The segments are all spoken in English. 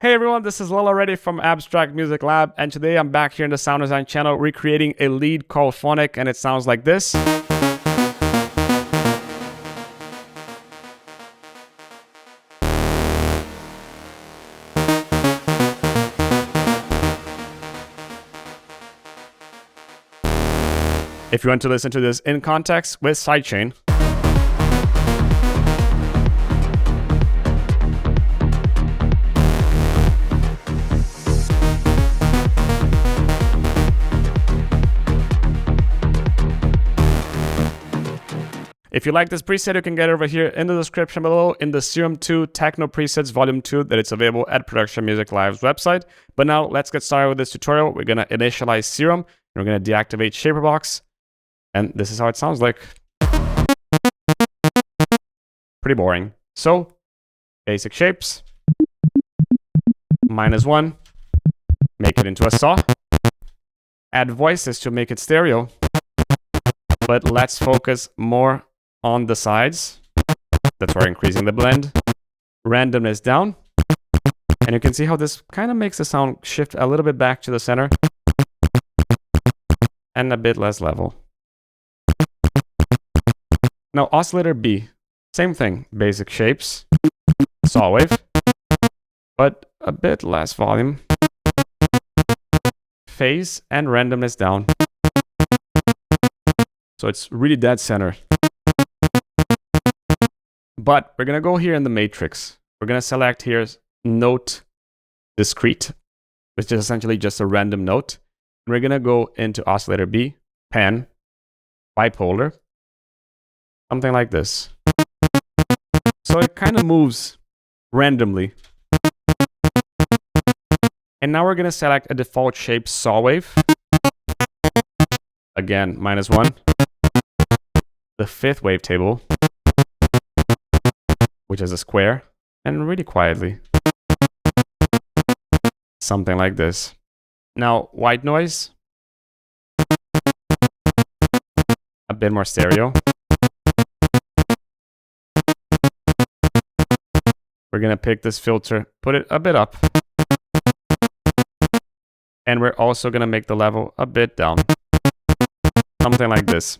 Hey everyone, this is Lala Reddy from Abstract Music Lab, and today I'm back here in the sound design channel recreating a lead called Phonic, and it sounds like this. If you want to listen to this in context with sidechain, if you like this preset, you can get it over here in the description below in the Serum 2 Techno Presets Volume 2 that it's available at Production Music Live's website. But now let's get started with this tutorial. We're going to initialize Serum, and we're going to deactivate Shaperbox. And this is how it sounds like. Pretty boring. So, basic shapes. -1. Make it into a saw. Add voices to make it stereo. But let's focus more on the sides. That's why we're increasing the blend. Randomness down. And you can see how this kind of makes the sound shift a little bit back to the center. And a bit less level. Now, Oscillator B. Same thing. Basic shapes. Saw wave. But a bit less volume. Phase and randomness down. So it's really dead center. But we're going to go here in the matrix. We're going to select here note discrete, which is essentially just a random note. And we're going to go into Oscillator B, pan, bipolar, something like this. So it kind of moves randomly. And now we're going to select a default shape saw wave. Again, -1. The fifth wavetable, which is a square, and really quietly. Something like this. Now, white noise. A bit more stereo. We're going to pick this filter, put it a bit up. And we're also going to make the level a bit down. Something like this.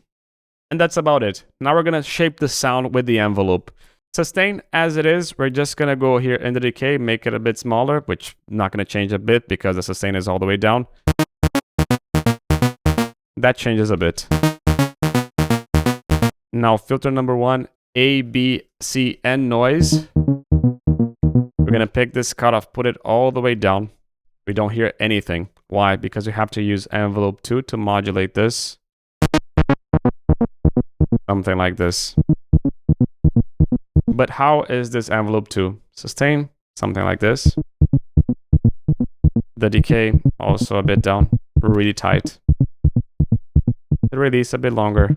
And that's about it. Now we're going to shape the sound with the envelope. Sustain as it is. We're just going to go here in the decay, make it a bit smaller, which not going to change a bit because the sustain is all the way down. That changes a bit. Now filter number 1, A, B, C, and noise. We're going to pick this cutoff, put it all the way down. We don't hear anything. Why? Because we have to use envelope 2 to modulate this. Something like this. But how is this envelope 2? Sustain, something like this. The decay, also a bit down, really tight. The release a bit longer.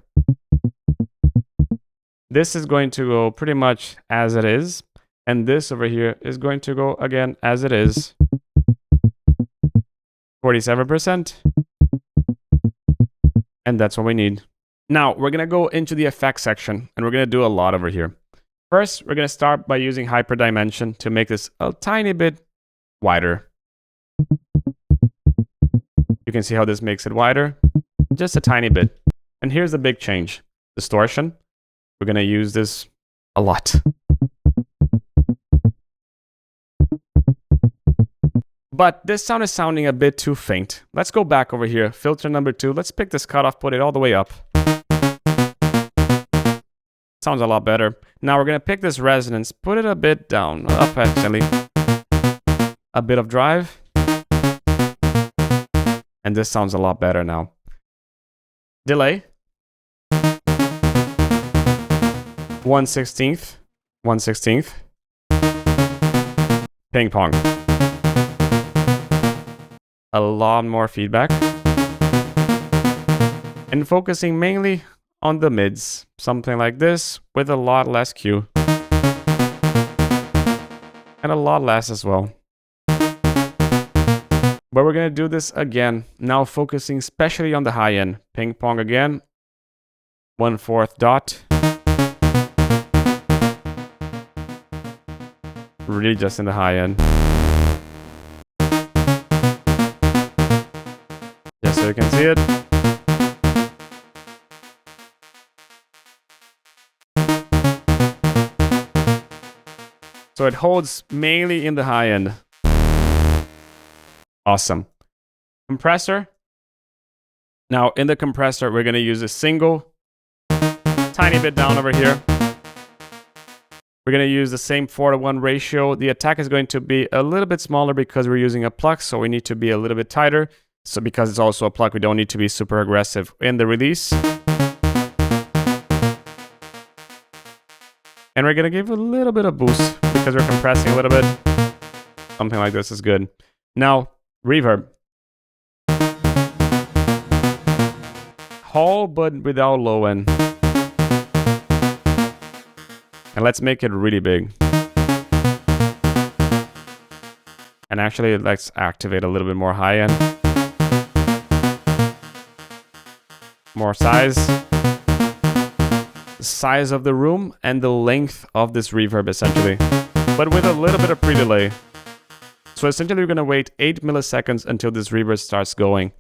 This is going to go pretty much as it is. And this over here is going to go again as it is. 47%. And that's what we need. Now, we're going to go into the effects section, and we're going to do a lot over here. First, we're going to start by using hyperdimension to make this a tiny bit wider. You can see how this makes it wider. Just a tiny bit. And here's the big change. Distortion. We're going to use this a lot. But this sound is sounding a bit too faint. Let's go back over here. Filter number 2. Let's pick this cutoff, put it all the way up. Sounds a lot better. Now we're going to pick this resonance, put it a bit down. Up actually. A bit of drive. And this sounds a lot better now. Delay. 1/16. 1/16. Ping pong. A lot more feedback. And focusing mainly on the mids. Something like this with a lot less Q. And a lot less as well. But we're going to do this again. Now focusing especially on the high end. Ping pong again. 1/4 dot. Really just in the high end. see it? So it holds mainly in the high end. Awesome. Compressor. Now in the compressor, we're going to use a single, tiny bit down over here. We're going to use the same 4:1 ratio. The attack is going to be a little bit smaller because we're using a pluck, so we need to be a little bit tighter. So because it's also a pluck, we don't need to be super aggressive in the release. And we're going to give a little bit of boost because we're compressing a little bit. Something like this is good. Now, reverb. Hall, but without low end. And let's make it really big. And actually, let's activate a little bit more high end. More size. The size of the room and the length of this reverb, essentially. But with a little bit of pre-delay. So essentially, we're going to wait 8 milliseconds until this reverb starts going.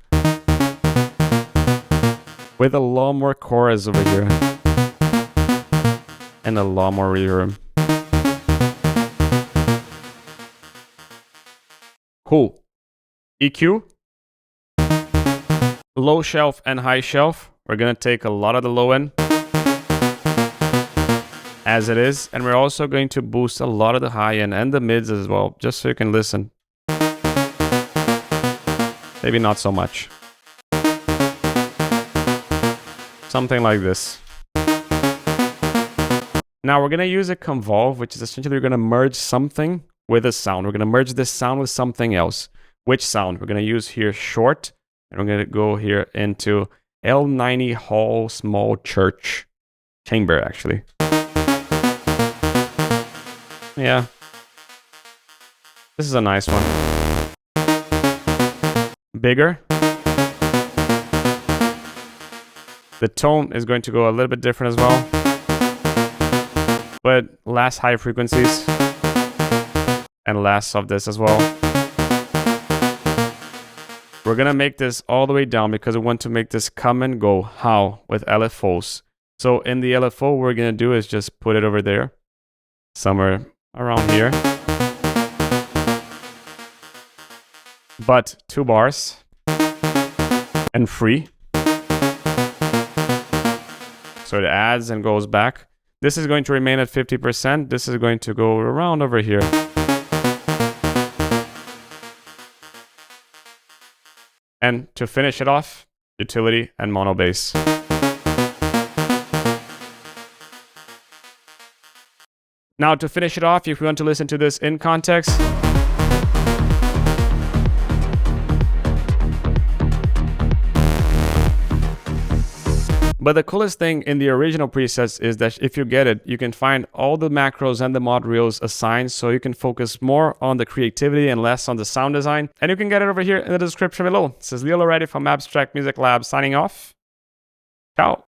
With a lot more chorus over here. And a lot more reverb. Cool. EQ. Low shelf and high shelf. We're going to take a lot of the low end. As it is. And we're also going to boost a lot of the high end and the mids as well. Just so you can listen. Maybe not so much. Something like this. Now we're going to use a convolve, which is essentially we're going to merge something with a sound. We're going to merge this sound with something else. Which sound? We're going to use here short. And we're going to go here into L90 Hall Small Church Chamber, actually. Yeah. This is a nice one. Bigger. The tone is going to go a little bit different as well. But less high frequencies. And less of this as well. We're going to make this all the way down because we want to make this come and go. How? With LFOs. So in the LFO, what we're going to do is just put it over there. Somewhere around here. But 2 bars. And free. So it adds and goes back. This is going to remain at 50%. This is going to go around over here. And to finish it off, utility and mono bass. Now to finish it off, if you want to listen to this in context, but the coolest thing in the original presets is that if you get it, you can find all the macros and the mod reels assigned so you can focus more on the creativity and less on the sound design. And you can get it over here in the description below. This is Leo Loretti from Abstract Music Lab signing off. Ciao.